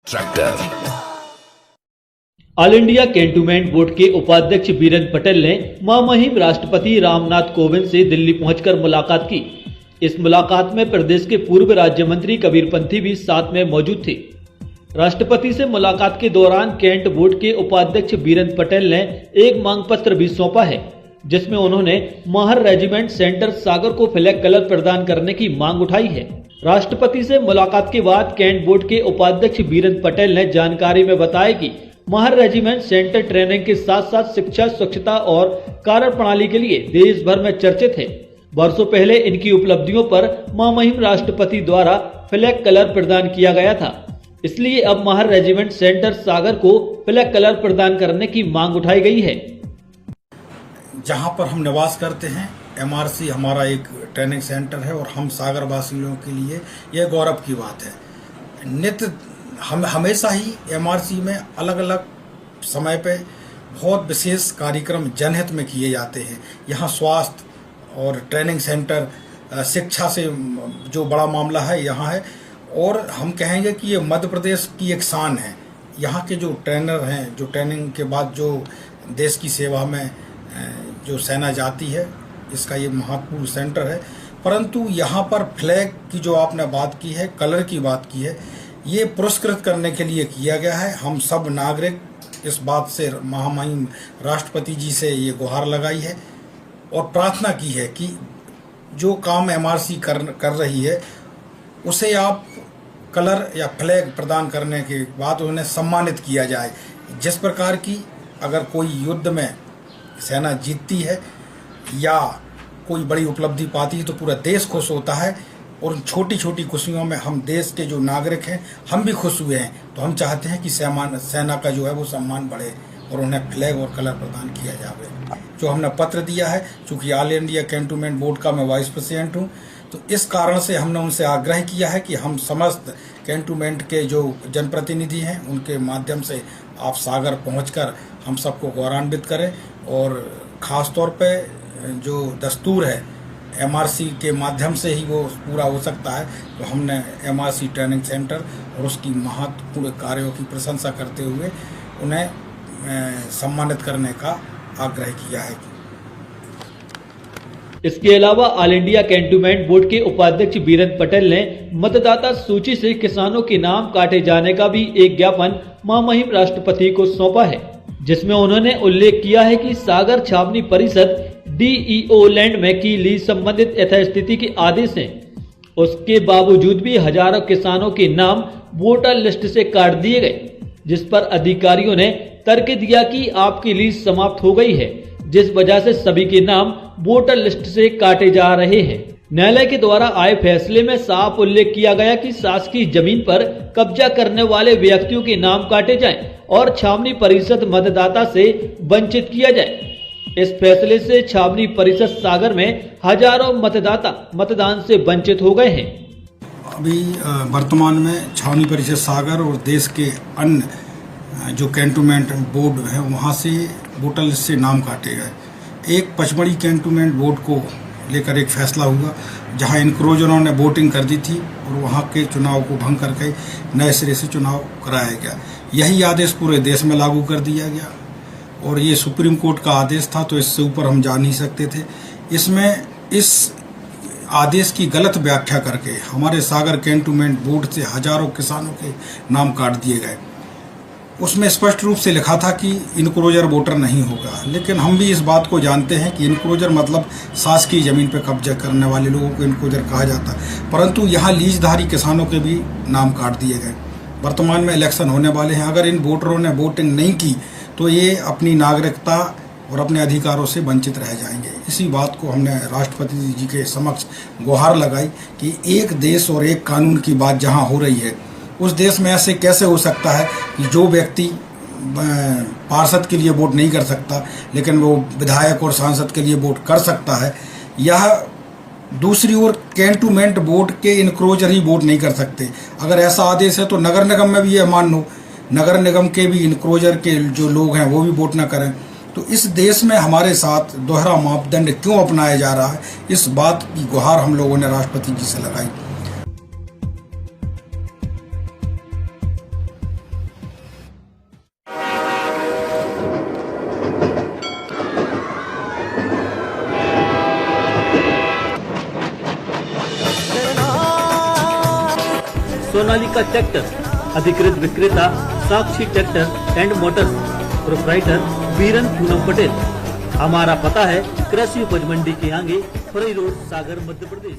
Tractor. All India cantonment board के उपाध्यक्ष बीरेंद्र पटेल ने महामहिम राष्ट्रपति रामनाथ कोविंद से दिल्ली पहुंचकर मुलाकात की। इस मुलाकात में प्रदेश के पूर्व राज्य मंत्री कबीर पंथी भी साथ में मौजूद थे। राष्ट्रपति से मुलाकात के दौरान कैंट बोर्ड के उपाध्यक्ष बीरेंद्र पटेल ने एक मांग पत्र भी सौंपा है, जिसमें उन्होंने माहर रेजिमेंट सेंटर सागर को फ्लैग कलर प्रदान करने की मांग उठाई है। राष्ट्रपति से मुलाकात के बाद कैंट बोर्ड के उपाध्यक्ष बीरेंद्र पटेल ने जानकारी में बताया कि माहर रेजिमेंट सेंटर ट्रेनिंग के साथ साथ शिक्षा, स्वच्छता और कार्य प्रणाली के लिए देश भर में चर्चित है। वर्षों पहले इनकी उपलब्धियों पर महामहिम राष्ट्रपति द्वारा फ्लैग कलर प्रदान किया गया था, इसलिए अब माहर रेजिमेंट सेंटर सागर को फ्लैग कलर प्रदान करने की मांग उठाई गई है। जहां पर हम निवास करते हैं, MRC हमारा एक ट्रेनिंग सेंटर है और हम सागर वासियों के लिए यह गौरव की बात है। नित्य हम हमेशा ही MRC में अलग अलग समय पे बहुत विशेष कार्यक्रम जनहित में किए जाते हैं। यहाँ स्वास्थ्य और ट्रेनिंग सेंटर, शिक्षा से जो बड़ा मामला है यहाँ है, और हम कहेंगे कि ये मध्य प्रदेश की एक शान है। यहाँ के जो ट्रेनर हैं, जो ट्रेनिंग के बाद जो देश की सेवा में जो सेना जाती है, इसका ये महत्वपूर्ण सेंटर है। परंतु यहाँ पर फ्लैग की जो आपने बात की है, कलर की बात की है, ये पुरस्कृत करने के लिए किया गया है। हम सब नागरिक इस बात से महामहिम राष्ट्रपति जी से ये गुहार लगाई है और प्रार्थना की है कि जो काम MRC कर रही है उसे आप कलर या फ्लैग प्रदान करने के बाद उन्हें सम्मानित किया जाए। जिस प्रकार की अगर कोई युद्ध में सेना जीतती है या कोई बड़ी उपलब्धि पाती है तो पूरा देश खुश होता है, और उन छोटी छोटी खुशियों में हम देश के जो नागरिक हैं हम भी खुश हुए हैं। तो हम चाहते हैं कि सेना का जो है वो सम्मान बढ़े और उन्हें फ्लैग और कलर प्रदान किया जाए। जो हमने पत्र दिया है, चूँकि ऑल इंडिया कैंटोनमेंट बोर्ड का मैं वाइस प्रेसिडेंट हूँ, तो इस कारण से हमने उनसे आग्रह किया है कि हम समस्त कैंटोनमेंट के जो जनप्रतिनिधि हैं उनके माध्यम से आप सागर पहुंचकर हम सबको गौरवान्वित करें। और ख़ास तौर पे जो दस्तूर है MRC के माध्यम से ही वो पूरा हो सकता है, तो हमने MRC ट्रेनिंग सेंटर और उसकी महत्वपूर्ण कार्यों की प्रशंसा करते हुए उन्हें सम्मानित करने का आग्रह किया है। इसके अलावा ऑल इंडिया कैंटोनमेंट बोर्ड के उपाध्यक्ष बीरेंद्र पटेल ने मतदाता सूची से किसानों के नाम काटे जाने का भी एक ज्ञापन महामहिम राष्ट्रपति को सौंपा है, जिसमें उन्होंने उल्लेख किया है कि सागर छावनी परिषद DEO लैंड में की लीज संबंधित यथास्थिति के आदेश हैं। उसके बावजूद भी हजारों किसानों के नाम वोटर लिस्ट से काट दिए गए, जिस पर अधिकारियों ने तर्क दिया कि आपकी लीज समाप्त हो गई है, जिस वजह से सभी के नाम वोटर लिस्ट से काटे जा रहे हैं। न्यायालय के द्वारा आए फैसले में साफ उल्लेख किया गया कि शासकीय जमीन पर कब्जा करने वाले व्यक्तियों के नाम काटे जाएं और छावनी परिषद मतदाता से वंचित किया जाए। इस फैसले से छावनी परिषद सागर में हजारों मतदाता मतदान से वंचित हो गए हैं। अभी वर्तमान में छावनी परिषद सागर और देश के अन्य जो कैंटोनमेंट बोर्ड है वहाँ से वोटर लिस्ट से नाम काटे गए। एक पचमढ़ी कैंटोनमेंट बोर्ड को लेकर एक फैसला हुआ, जहाँ इनक्रोजरों ने वोटिंग कर दी थी और वहाँ के चुनाव को भंग करके नए सिरे से चुनाव कराया गया। यही आदेश पूरे देश में लागू कर दिया गया और ये सुप्रीम कोर्ट का आदेश था, तो इससे ऊपर हम जा नहीं सकते थे। इसमें इस आदेश की गलत व्याख्या करके हमारे सागर कैंटोनमेंट बोर्ड से हजारों किसानों के नाम काट दिए गए। उसमें स्पष्ट रूप से लिखा था कि इनक्रोजर वोटर नहीं होगा, लेकिन हम भी इस बात को जानते हैं कि इनक्रोजर मतलब शासकीय जमीन पर कब्जा करने वाले लोगों को इनक्रोजर कहा जाता है। परंतु यहाँ लीजधारी किसानों के भी नाम काट दिए गए। वर्तमान में इलेक्शन होने वाले हैं, अगर इन वोटरों ने वोटिंग नहीं की तो ये अपनी नागरिकता और अपने अधिकारों से वंचित रह जाएंगे। इसी बात को हमने राष्ट्रपति जी के समक्ष गुहार लगाई कि एक देश और एक कानून की बात जहां हो रही है, उस देश में ऐसे कैसे हो सकता है कि जो व्यक्ति पार्षद के लिए वोट नहीं कर सकता लेकिन वो विधायक और सांसद के लिए वोट कर सकता है। यह दूसरी ओर कैंटोनमेंट बोर्ड के इनक्रोजर ही वोट नहीं कर सकते। अगर ऐसा आदेश है तो नगर निगम में भी यह मान लो, नगर निगम के भी इनक्रोजर के जो लोग हैं वो भी वोट ना करें। तो इस देश में हमारे साथ दोहरा मापदंड क्यों अपनाया जा रहा है, इस बात की गुहार हम लोगों ने राष्ट्रपति जी से लगाई। सोनालिका ट्रैक्टर, अधिकृत विक्रेता Sakshi tractor and motors, proprietor Biran Poonam Patel. हमारा पता है कृषि उपज मंडी के आगे, फरई रोड, सागर, मध्य प्रदेश।